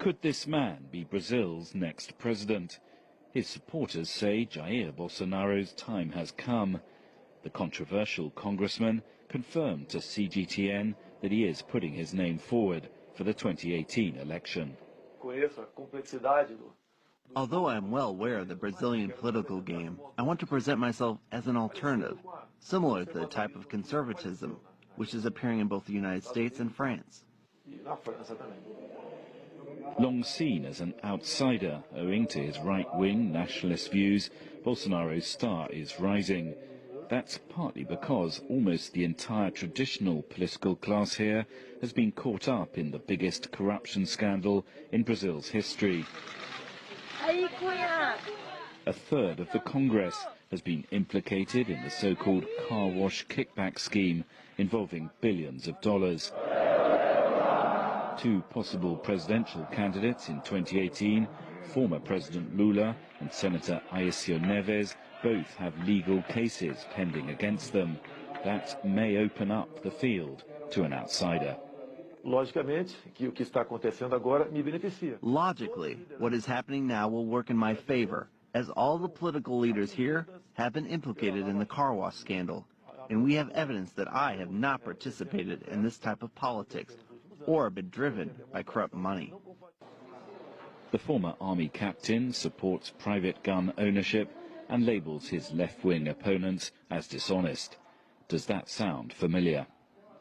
Could this man be Brazil's next president? His supporters say Jair Bolsonaro's time has come. The controversial congressman confirmed to CGTN that he is putting his name forward for the 2018 election. Although I am well aware of the Brazilian political game, I want to present myself as an alternative, similar to the type of conservatism which is appearing in both the United States and France. Long seen as an outsider owing to his right-wing nationalist views, Bolsonaro's star is rising. That's partly because almost the entire traditional political class here has been caught up in the biggest corruption scandal in Brazil's history. A third of the Congress has been implicated in the so-called car wash kickback scheme involving billions of dollars. Two possible presidential candidates in 2018, former President Lula and Senator Aécio Neves, both have legal cases pending against them. That may open up the field to an outsider. Logically, what is happening now will work in my favor, as all the political leaders here have been implicated in the car wash scandal, and we have evidence that I have not participated in this type of politics or been driven by corrupt money. The former army captain supports private gun ownership and labels his left-wing opponents as dishonest. Does that sound familiar?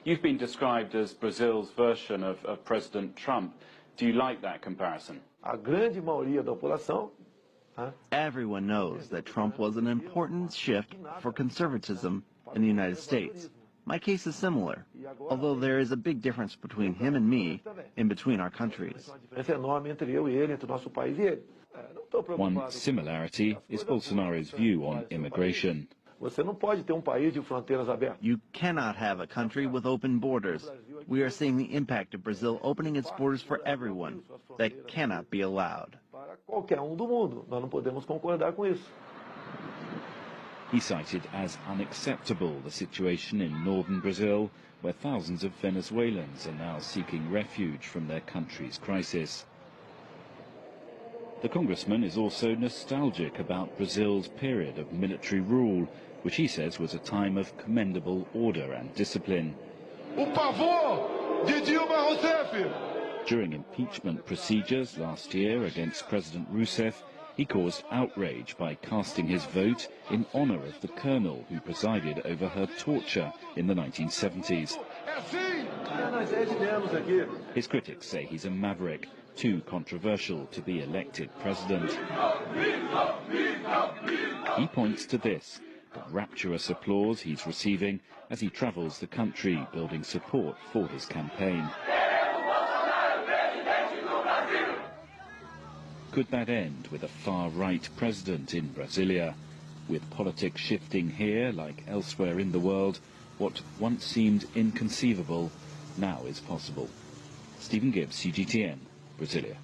You've been described as Brazil's version of President Trump. Do you like that comparison? Everyone knows that Trump was an important shift for conservatism in the United States. My case is similar, although there is a big difference between him and me and between our countries. One similarity is Bolsonaro's view on immigration. You cannot have a country with open borders. We are seeing the impact of Brazil opening its borders for everyone. That cannot be allowed. He cited as unacceptable the situation in northern Brazil, where thousands of Venezuelans are now seeking refuge from their country's crisis. The congressman is also nostalgic about Brazil's period of military rule, which he says was a time of commendable order and discipline. During impeachment procedures last year against President Rousseff, he caused outrage by casting his vote in honor of the colonel who presided over her torture in the 1970s. His critics say he's a maverick, too controversial to be elected president. He points to this, the rapturous applause he's receiving as he travels the country building support for his campaign. Could that end with a far-right president in Brasilia? With politics shifting here, like elsewhere in the world, what once seemed inconceivable now is possible. Stephen Gibbs, CGTN, Brasilia.